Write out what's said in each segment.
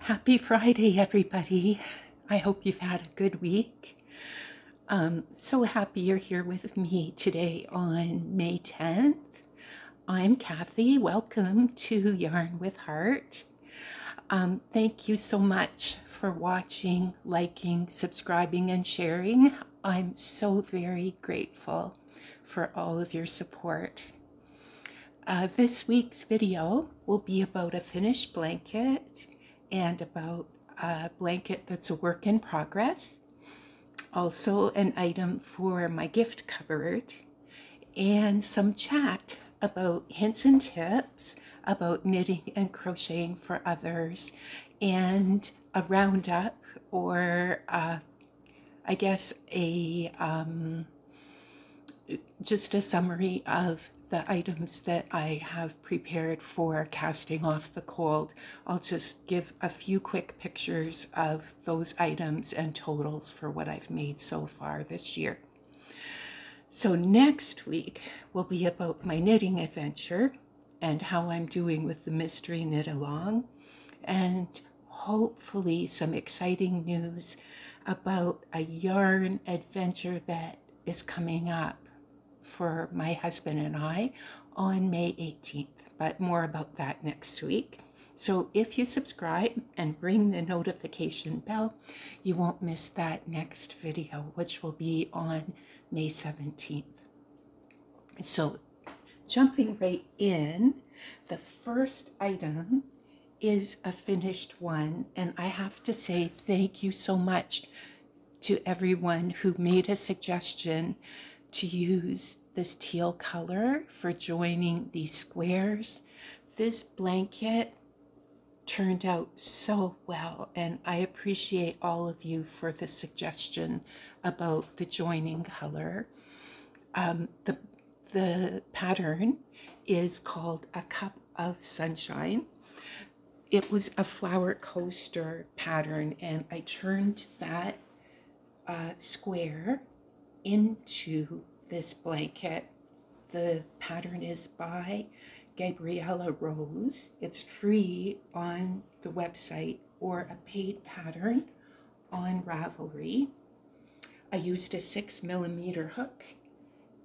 Happy Friday, everybody. I hope you've had a good week. So happy you're here with me today on May 10th. I'm Kathy. Welcome to Yarn with Heart. Thank you so much for watching, liking, subscribing, and sharing. I'm so very grateful for all of your support. This week's video will be about a finished blanket and about a blanket that's a work in progress, also an item for my gift cupboard, and some chat about hints and tips about knitting and crocheting for others, and a roundup, or I guess just a summary of the items that I have prepared for casting off the cold. I'll just give a few quick pictures of those items and totals for what I've made so far this year. So next week will be about my knitting adventure and how I'm doing with the mystery knit along, and hopefully some exciting news about a yarn adventure that is coming up for my husband and I on May 18th, but more about that next week. So if you subscribe and ring the notification bell, you won't miss that next video, which will be on May 17th. So jumping right in, the first item is a finished one, and I have to say thank you so much to everyone who made a suggestion to use this teal color for joining these squares. This blanket turned out so well, and I appreciate all of you for the suggestion about the joining color. The pattern is called A Cup of Sunshine. It was a flower coaster pattern, and I turned that square into this blanket. The pattern is by Gabriella Rose. It's free on the website or a paid pattern on Ravelry. I used a 6mm hook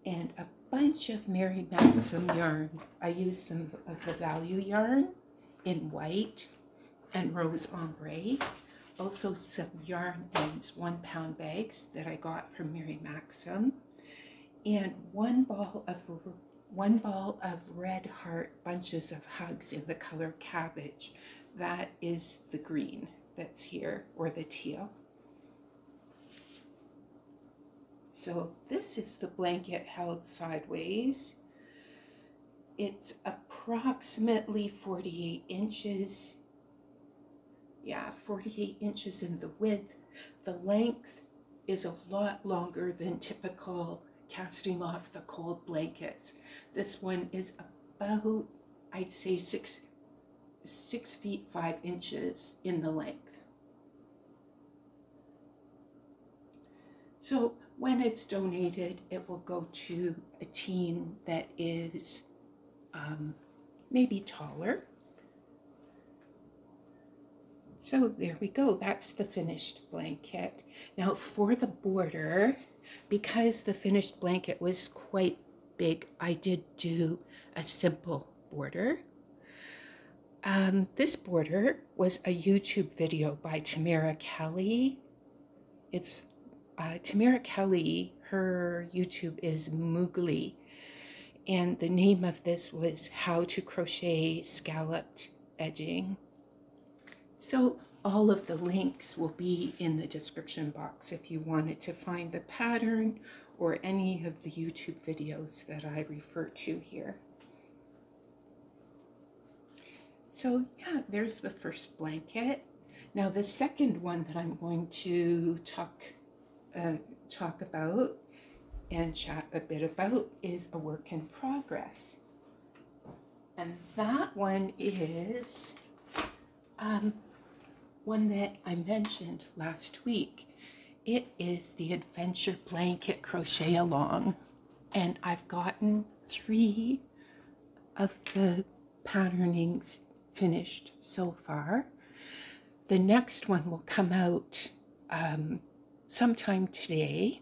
and a bunch of Mary Maxim yarn. I used some of the value yarn in white and rose ombre. Also some yarn ends 1 pound bags that I got from Mary Maxim, and one ball of red heart bunches of hugs in the color cabbage. That is the green that's here, or the teal. So this is the blanket held sideways. It's approximately 48 inches. Yeah, 48 inches in the width. The length is a lot longer than typical casting off the cold blankets. This one is about, I'd say 6 feet 5 inches in the length. So when it's donated, it will go to a team that is maybe taller. So there we go, that's the finished blanket. Now for the border, because the finished blanket was quite big, I did do a simple border. This border was a YouTube video by Tamara Kelly. It's Tamara Kelly, her YouTube is Moogly, and the name of this was How to Crochet Scalloped Edging. So all of the links will be in the description box if you wanted to find the pattern or any of the YouTube videos that I refer to here. So yeah, there's the first blanket. Now the second one that I'm going to talk about and chat a bit about is a work in progress. And that one is one that I mentioned last week. It is the Adventure Blanket Crochet Along, and I've gotten 3 of the patternings finished so far. The next one will come out sometime today.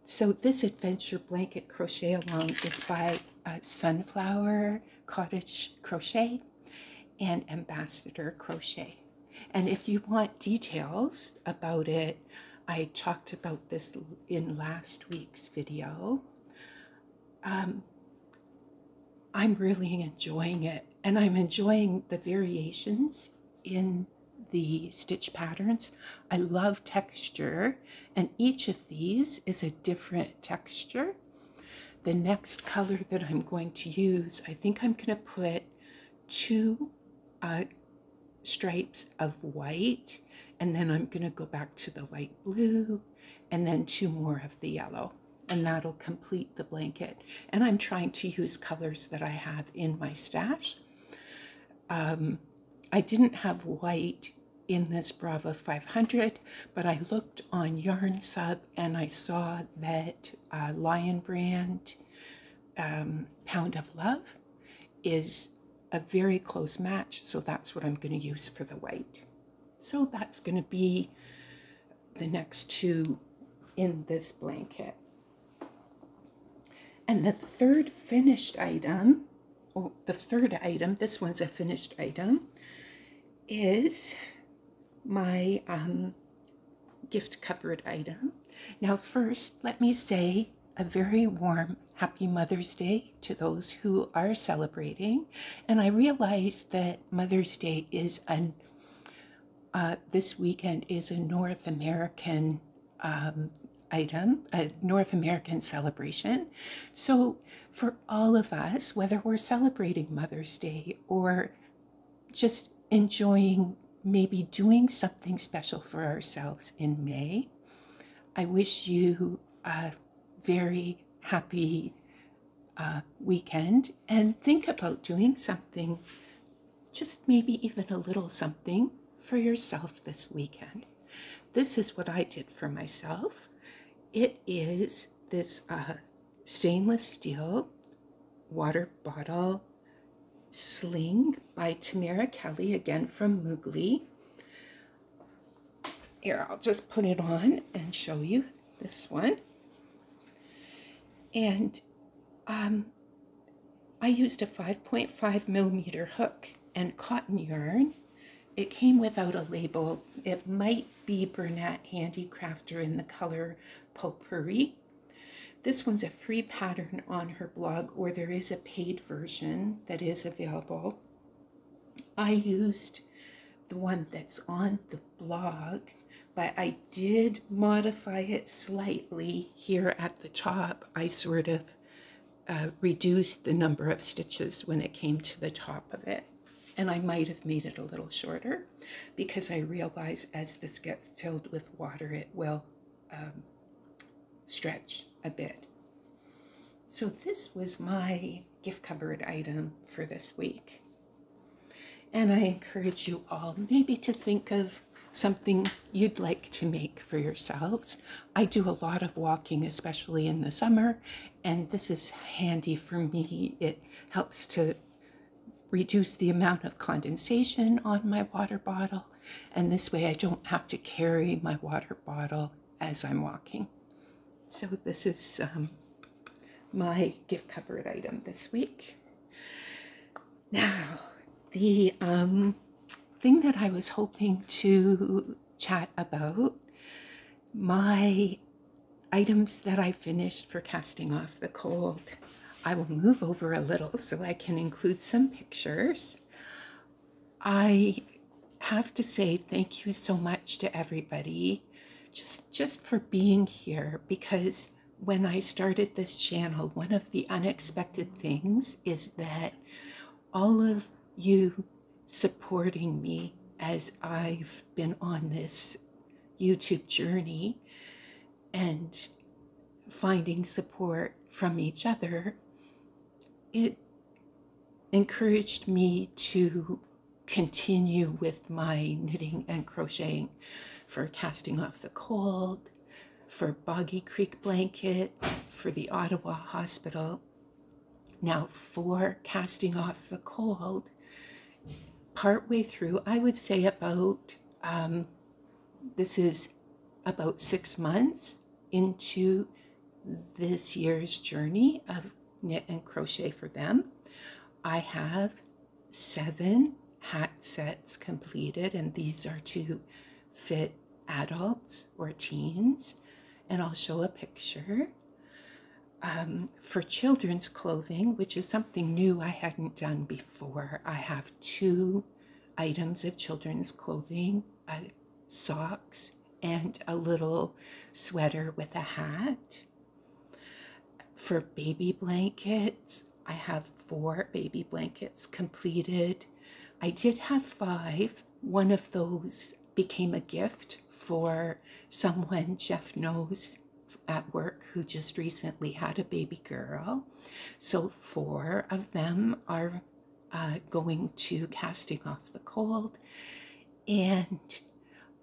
So this adventure blanket crochet along is by Sunflower Cottage Crochet and Ambassador Crochet. And if you want details about it, I talked about this in last week's video. I'm really enjoying it, and I'm enjoying the variations in the stitch patterns. I love texture, and each of these is a different texture. The next color that I'm going to use, I think I'm going to put 2 stripes of white, and then I'm going to go back to the light blue, and then 2 more of the yellow, and that'll complete the blanket. And I'm trying to use colors that I have in my stash. I didn't have white in this Brava 500, but I looked on Yarn Sub and I saw that Lion Brand Pound of Love is a very close match, so that's what I'm going to use for the white. So that's going to be the next 2 in this blanket. And the third finished item, this one's a finished item, is my gift cupboard item. Now first, let me say a very warm Happy Mother's Day to those who are celebrating. And I realize that Mother's Day is this weekend is a North American item, a North American celebration. So for all of us, whether we're celebrating Mother's Day or just enjoying maybe doing something special for ourselves in May, I wish you a very happy weekend, and think about doing something, just maybe even a little something for yourself this weekend. This is what I did for myself. It is this stainless steel water bottle sling by Tamara Kelly, again from Moogly. Here, I'll just put it on and show you this one. And I used a 5.5 millimeter hook and cotton yarn. It came without a label. It might be Bernat Handicrafter in the color Potpourri. This one's a free pattern on her blog, or there is a paid version that is available. I used the one that's on the blog, but I did modify it slightly here at the top. I sort of reduced the number of stitches when it came to the top of it. And I might have made it a little shorter because I realize as this gets filled with water, it will stretch a bit. So this was my gift cupboard item for this week. And I encourage you all maybe to think of something you'd like to make for yourselves. I do a lot of walking, especially in the summer, and this is handy for me. It helps to reduce the amount of condensation on my water bottle, and this way I don't have to carry my water bottle as I'm walking. So this is my gift cupboard item this week. Now, the thing that I was hoping to chat about, my items that I finished for casting off the cold. I will move over a little so I can include some pictures. I have to say thank you so much to everybody just for being here, because when I started this channel, one of the unexpected things is that all of you supporting me as I've been on this YouTube journey and finding support from each other, it encouraged me to continue with my knitting and crocheting for casting off the cold, for Boggy Creek blankets, for the Ottawa Hospital. Now for casting off the cold, partway through, I would say about This is about 6 months into this year's journey of knit and crochet for them. I have 7 hat sets completed, and these are to fit adults or teens, and I'll show a picture. For children's clothing, which is something new I hadn't done before, I have 2 items of children's clothing, socks and a little sweater with a hat. For baby blankets, I have 4 baby blankets completed. I did have 5. One of those became a gift for someone Jeff knows at work who just recently had a baby girl. So 4 of them are going to Casting Off the Cold. And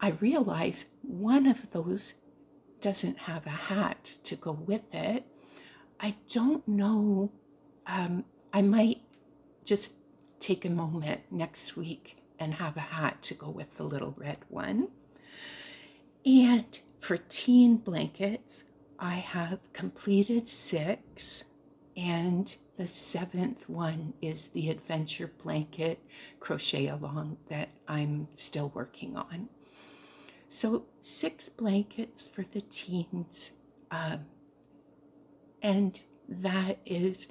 I realized one of those doesn't have a hat to go with it. I don't know. I might just take a moment next week and have a hat to go with the little red one. And for teen blankets, I have completed 6, and the 7th one is the adventure blanket crochet along that I'm still working on. So 6 blankets for the teens, and that is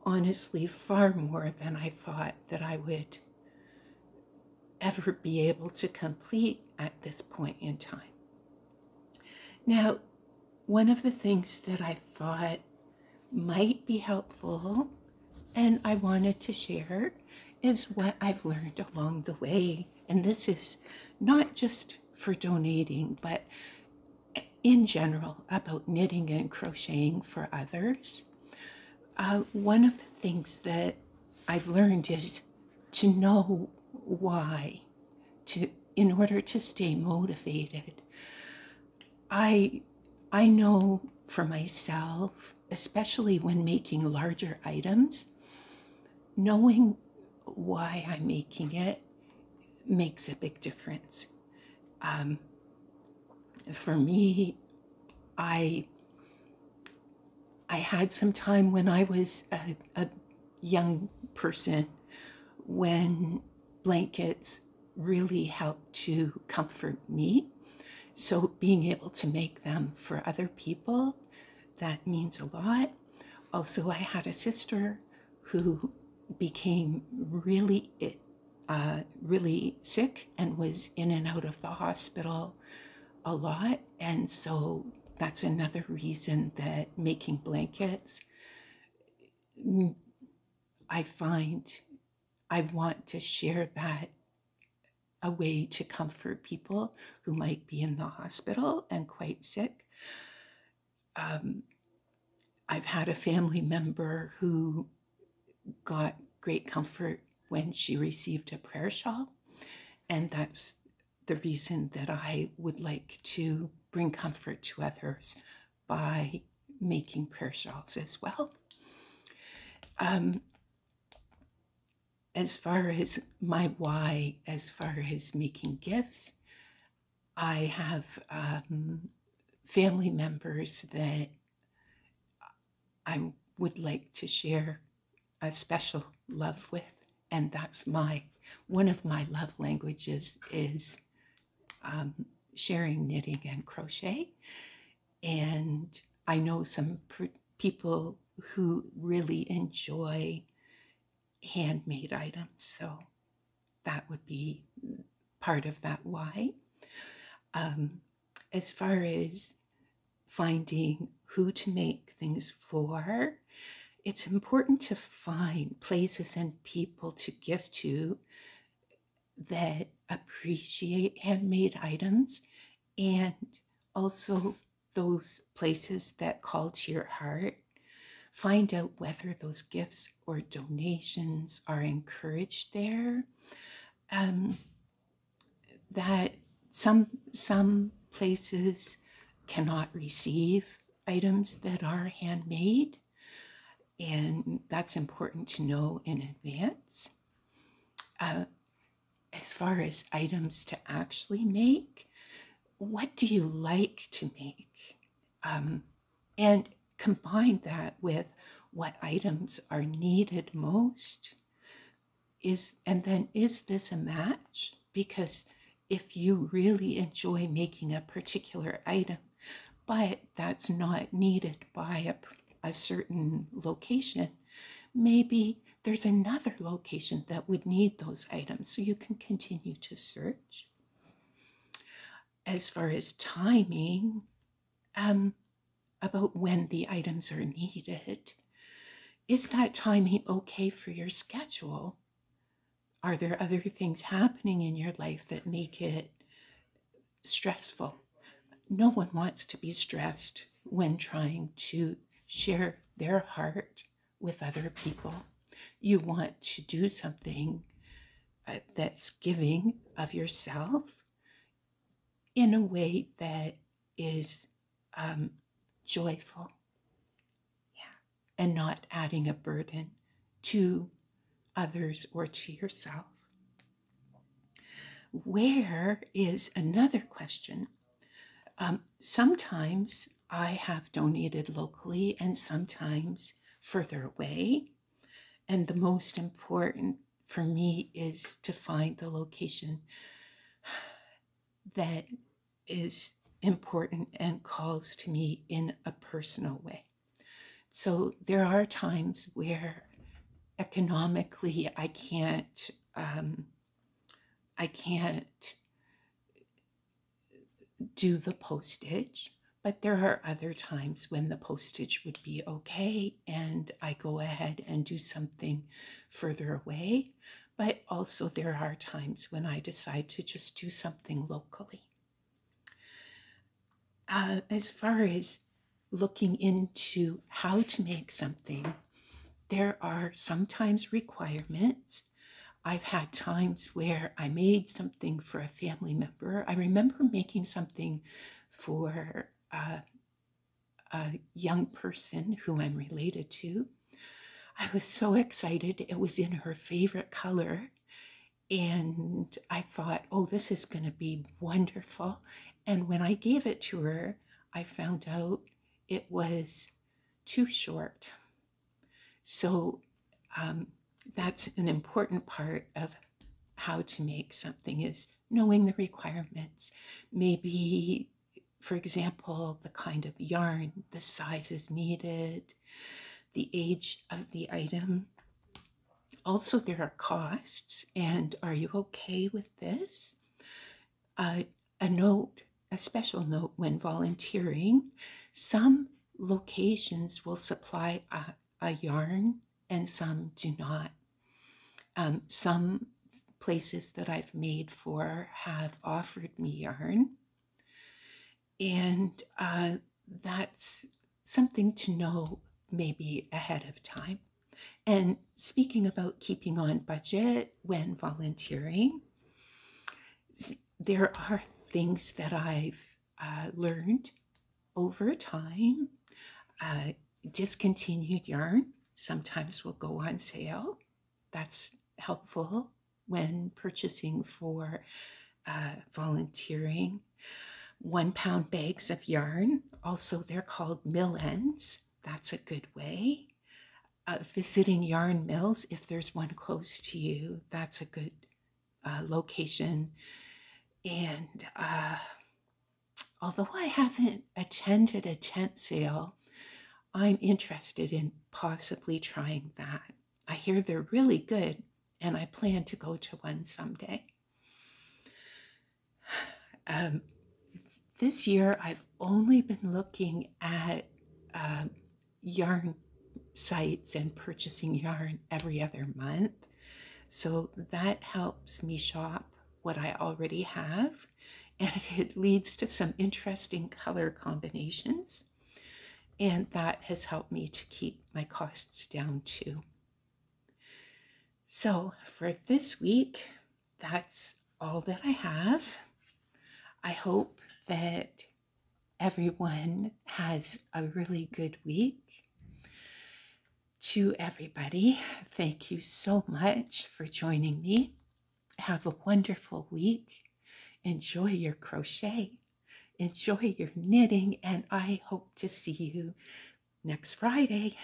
honestly far more than I thought that I would ever be able to complete at this point in time. Now, one of the things that I thought might be helpful and I wanted to share is what I've learned along the way. And this is not just for donating, but in general about knitting and crocheting for others. One of the things that I've learned is to know why, in order to stay motivated. I know for myself, especially when making larger items, knowing why I'm making it makes a big difference. For me, I had some time when I was a young person when blankets really helped to comfort me. So being able to make them for other people, that means a lot. Also, I had a sister who became really sick and was in and out of the hospital a lot. And so that's another reason that making blankets, I find I want to share that, a way to comfort people who might be in the hospital and quite sick. I've had a family member who got great comfort when she received a prayer shawl, and that's the reason that I would like to bring comfort to others by making prayer shawls as well. As far as my why, as far as making gifts, I have family members that I would like to share a special love with, and that's one of my love languages is sharing knitting and crochet. And I know some people who really enjoy handmade items, so that would be part of that why. As far as finding who to make things for, it's important to find places and people to give to that appreciate handmade items, and also those places that call to your heart. Find out whether those gifts or donations are encouraged there. That some places cannot receive items that are handmade, and that's important to know in advance. as far as items to actually make, what do you like to make? And combine that with what items are needed most. And then is this a match? Because if you really enjoy making a particular item, but that's not needed by a certain location, maybe there's another location that would need those items, so you can continue to search. As far as timing, about when the items are needed, is that timing okay for your schedule? Are there other things happening in your life that make it stressful? No one wants to be stressed when trying to share their heart with other people. You want to do something that's giving of yourself in a way that is joyful, and not adding a burden to others or to yourself. Where is another question. Sometimes I have donated locally and sometimes further away. And the most important for me is to find the location that is important and calls to me in a personal way. So there are times where economically I can't do the postage, but there are other times when the postage would be okay and I go ahead and do something further away. But also there are times when I decide to just do something locally. As far as looking into how to make something, there are sometimes requirements. I've had times where I made something for a family member. I remember making something for a young person who I'm related to. I was so excited. It was in her favorite color. And I thought, oh, this is going to be wonderful. And when I gave it to her, I found out it was too short. So that's an important part of how to make something, is knowing the requirements. Maybe, for example, the kind of yarn, the sizes needed, the age of the item. Also, there are costs, and are you okay with this? A special note when volunteering. Some locations will supply a yarn and some do not. Some places that I've made for have offered me yarn, and that's something to know maybe ahead of time. And speaking about keeping on budget when volunteering, there are things that I've learned over time. Discontinued yarn sometimes will go on sale. That's helpful when purchasing for volunteering. 1 pound bags of yarn, also they're called mill ends. That's a good way. Visiting yarn mills, if there's one close to you, that's a good location. And although I haven't attended a tent sale, I'm interested in possibly trying that. I hear they're really good, and I plan to go to one someday. This year, I've only been looking at yarn sites and purchasing yarn every other month. So that helps me shop what I already have, and it leads to some interesting color combinations. And that has helped me to keep my costs down too. So for this week, that's all that I have. I hope that everyone has a really good week. To everybody, thank you so much for joining me. Have a wonderful week. Enjoy your crochet. Enjoy your knitting, and I hope to see you next Friday.